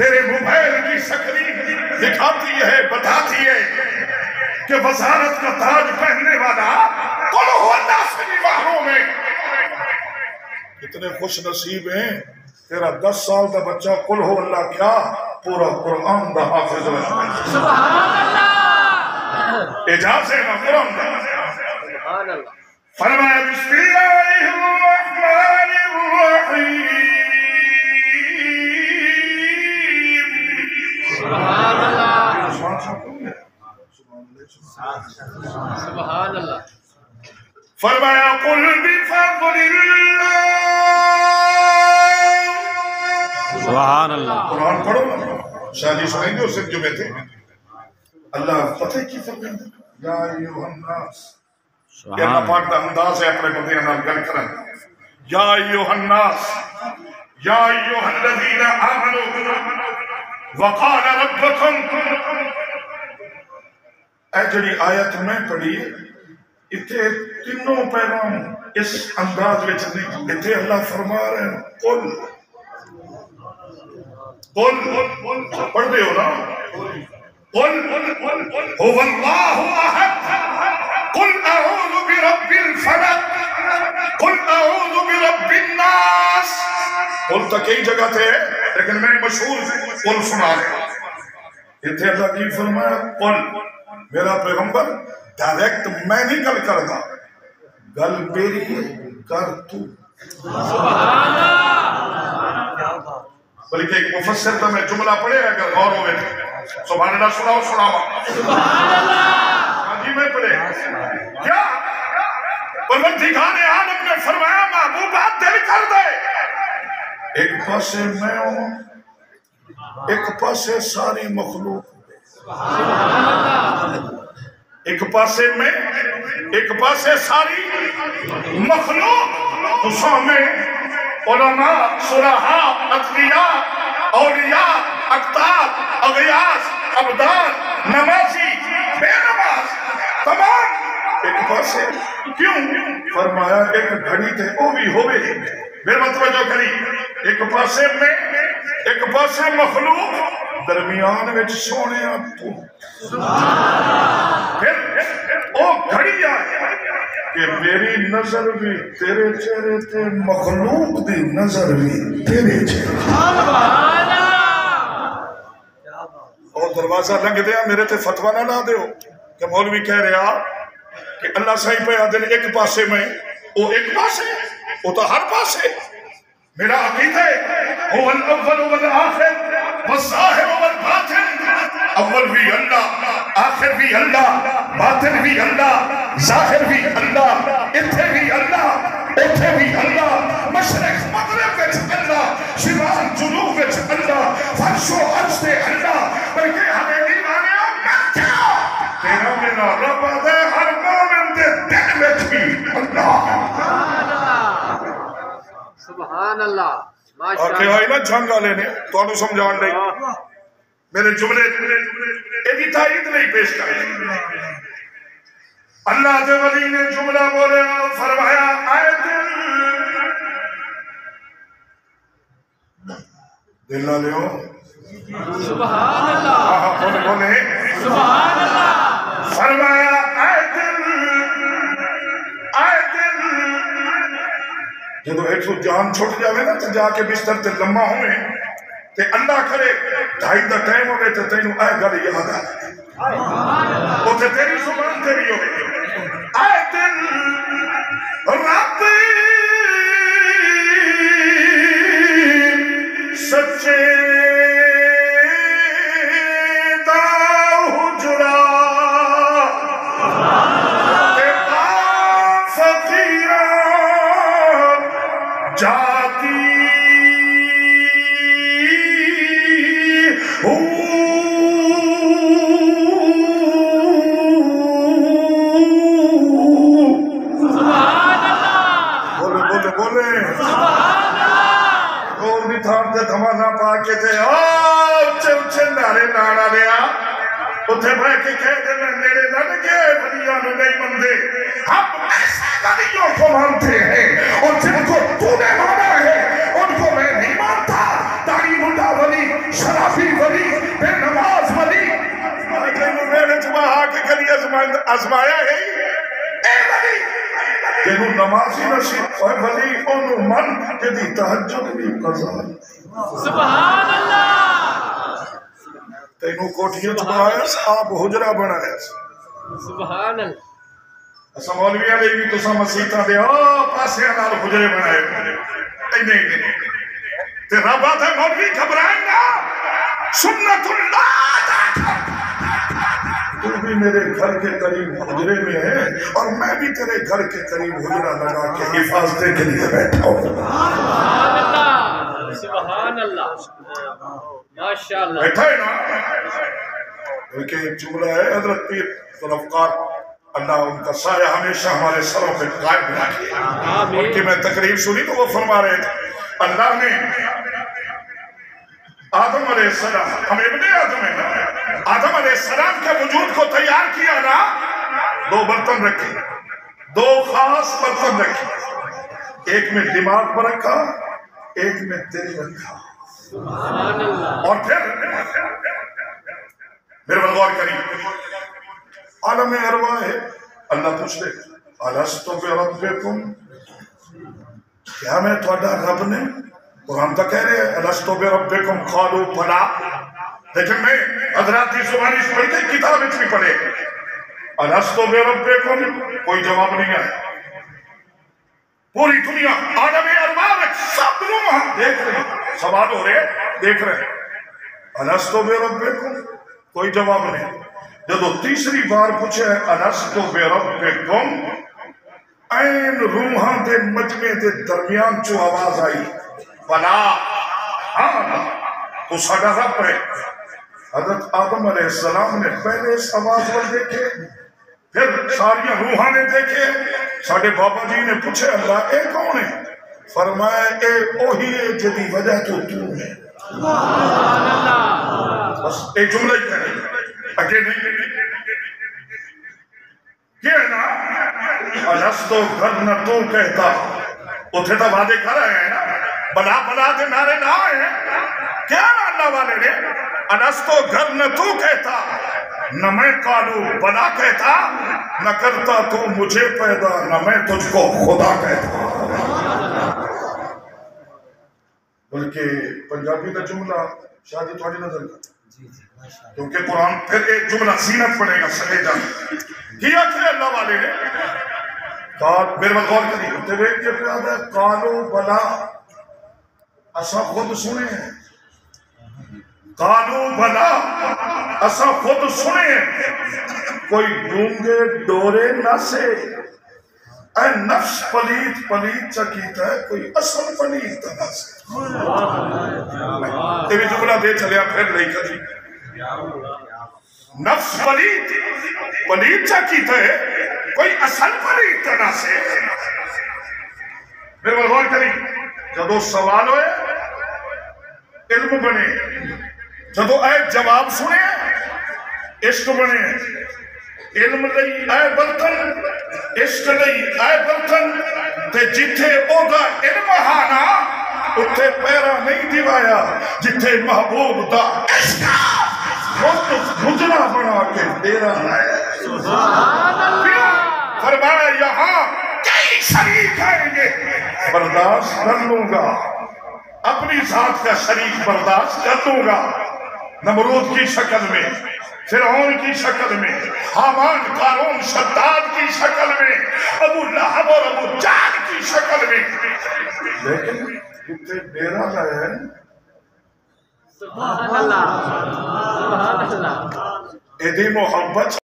تیرے موبائل کی سکرین دکھاتی ہے، بتاتی ہے کہ وزارت کا تاج پہننے والا قل هو اللہ سے باہروں میں کتنے خوش نصیب ہیں۔ تیرا 10 سال کا بچہ قل هو اللہ کیا پورا قرآن دا حافظ ہے۔ سبحان اللہ، اجازت ہے نا قرآن دا۔ سبحان اللہ۔ فرمایا بسم اللہ الرحمن الرحیم، سبحان اللہ، سبحان اللہ۔ فرمایا قل بفضل اللہ، سبحان اللہ۔ قرآن پڑھو نا، شادی سنیں گے اس سے جمعے تھے۔ اللہ پتہ کی فرمایا یا ایوہ الناس، کہ اللہ پاک دا انداز ہے اپنے بندیاں نال گل کرن۔ یا ایوہ الناس یا ایوہ الذین آمنوا وقال ربکم، اے جڑی آیت میں پڑھی اتھے تینوں پیغام اس انداز میں چلی، اتھے اللہ فرما رہے ہیں قل پڑھ دے ہو نا، قل هو اللہ احد، قل اعوذ برب الفلق، قل اعوذ برب الناس۔ قل تو کئی جگہ تھے لیکن میں مشہور قل سنا رہا ہوں۔ اتھے اللہ کی فرمایا قل، میرا پیغمبر ڈائریکٹ میں نہیں گل کرتا، گل میری کر تو۔ سبحان اللہ، بلکہ ایک مفسر تھا، میں جملہ پڑھے اگر غور ہوئے تھے، سبحان اللہ سناؤ سناوا، سبحان اللہ، جی میں پڑھے کیا پروردگار عالم نے فرمایا محبوبہ دل کر دے، ایک پاسے میں ہوں، ایک پاسے ساری مخلوق، ایک پاسے میں ایک پاسے ساری مخلوق، تو سامنے علماء، صلحاء، اتقیاء، اولیاء، اقطاب، اغیاث، ابدال، نمازی، بے نماز، تمام ایک پاسے۔ کیوں؟ فرمایا ایک گھڑی تھے وہ بھی ہوئے، میرے متوجہ کری، ایک پاسے میں ایک پاسے مخلوق، درمیان وچ سونے تو پھر او گھڑی آئے کہ میری نظر بھی تیرے چہرے تے، مخلوق دی نظر بھی تیرے چہرے۔ اور دروازہ لنگ دیا، میرے تے فتوہ نہ لا دیو کہ مولوی کہہ رہا کہ اللہ صحیح پہ عدل ایک پاسے میں، وہ ایک پاسے، وہ تو ہر پاسے۔ میرا عقید ہے هو الاول والآخر والظاہر والباطن، اول بھی اللہ، آخر بھی اللہ، باطن بھی اللہ، ظاہر بھی اللہ، اتھے بھی اللہ، اتھے بھی اللہ، مشرق مغرب وچ اللہ، شمال جنوب وچ اللہ، فرش و عرش تے اللہ، بلکہ ہمیں دیوانے میں کیا تیرا میرا رب دے ہر مومن دے دل وچ بھی اللہ۔ سبحان اللہ، آکے آئی نا جھنگا لینے تو انہوں سمجھان نہیں، میرے جملے ایدی تائید نہیں پیش کریں۔ اللہ دے ولی نے جملہ بولے فرمایا آئے دل نہ لے ہو، سبحان اللہ، بولے سبحان اللہ، فرمایا آئے دل جدو ایک سو جان چھوٹ جاوے نا تو جا کے بستر تے لمحہ ہوئے تے اللہ کرے 2:30 دا ٹائم ہوئے تے تینوں آئے گل یاد آئے، وہ تے تیری زبان تیری ہوئے آئے دل رب سچے دا حجرہ جاتی بولے اور بھی تھام تے دھمانا پا کے تھے چمچے نارے نانا لیا اتھے بھائی کے کہہ دے میں میرے لڑکے بھلیاں نہیں مندے، ہم ولیوں کو مانتے ہیں اور جن کو تو نے مانا ہے ان کو میں نہیں مانتا۔ داڑھی منڈا ولی شرافی آزمایا ہے اے ولی تینو نمازی نصیب اے ولی انو من جدی تہجد بھی قضا سبحان اللہ تینو کوٹھیت بنایا آپ حجرہ بنایا سبحان اللہ اسا مولوی علیہ بھی تسا مسیحتہ دے پاسے انال حجرے بنائے نہیں تے رب آتا ہے مولوی گھبرائیں گا سنت اللہ تو بھی میرے گھر کے قریب حجرے میں ہے اور میں بھی تیرے گھر کے قریب حجرہ لگا کے حفاظتے کے لیے بیٹھا ہوں سبحان اللہ سبحان اللہ ماشاءاللہ بیٹھا ہے نا بلکہ ایک جملہ ہے حضرت پیر ذوالفقار اللہ ان کا سایہ ہمیشہ ہمارے سروں پہ قائم رکھے ان کی میں تقریر سنی تو وہ فرما رہے تھے اللہ نے آدم علیہ السلام ہم ابن آدم ہیں آدم علیہ السلام کے وجود کو تیار کیا نا دو برتن رکھے دو خاص برتن رکھے ایک میں دماغ پر رکھا ایک میں دل رکھا اور پھر میرے غور کریں عالم ارواح ہے اللہ پوچھ لے الستو بربکم کیا میں تھوڑا رب نے قرآن تو کہہ رہے ہیں الستو بربکم قالوا بلا لیکن میں حضرات کی زبانی سے پڑھ کے کتاب اتنی پڑھے الستو بربکم کوئی جواب نہیں ہے پوری دنیا عالم ارواح میں سب لوگ دیکھ رہے ہیں سوال ہو رہے دیکھ رہے ہیں الستو بربکم کوئی جواب نہیں جب تیسری بار پوچھے الستو بربکم این روحاں دے مجمع دے درمیان چو آواز آئی بلا ہاں تو ساڑھا رب ہے حضرت آدم علیہ السلام نے پہلے اس آواز پر دیکھے پھر ساری روحاں نے دیکھے ساڑھے بابا جی نے پوچھے اللہ اے کون ہے فرمایا اے اوہی ہے جدی وجہ تو ہے بس ایک جملہ ہی کہہ رہے اگے نہیں یہ ہے نا الستو گھر نہ تو کہتا اتھے تو وعدے کر رہے ہیں نا بلا بلا دے نعرے نہ آئے ہیں کیا نا اللہ والے نے الستو گھر نہ تو کہتا نہ میں قالو بلا کہتا نہ کرتا تو مجھے پیدا نہ میں تجھ کو خدا کہتا بلکہ پنجابی کا جملہ شادی تھوڑی نظر کا کیونکہ قرآن پھر ایک جملہ زینت پڑے گا سکے جان کیا کہ اللہ والے نے میرے وقت غور کری تبیت کے پیاد ہے قالو بلا اسا خود سنے ہیں قالو بلا اسا خود سنے ہیں کوئی گونگے ڈورے نہ سے اے نفس پلیت پلیت چکیتا ہے کوئی اصل پلیت نہ سے تیری جملہ دے چلیا پھر نہیں کری نفس پلیت پلیت چکیتا ہے کوئی اصل پلیت نہ سے میرے غور کری جدو سوال ہوئے علم بنے جدو اے جواب سنے عشق بنے علم لئی اے برتن عشق لئی اے برتن تے جتھے اوگا علم ہانا اتھے پیرا نہیں دیوایا جتھے محبوب دا عشق خود مجرہ بنا کے ڈیرا لائے فرمایا یہاں کئی شریک آئیں گے برداشت کر لوں گا اپنی ذات کا شریک برداشت کر لوں گا نمرود کی شکل میں فرعون کی شکل میں حامان قارون شداد کی شکل میں ابو لہب اور ابو جہل کی شکل میں لیکن کتنے ڈیرا گئے ہیں سبحان اللہ سبحان اللہ ایدی محبت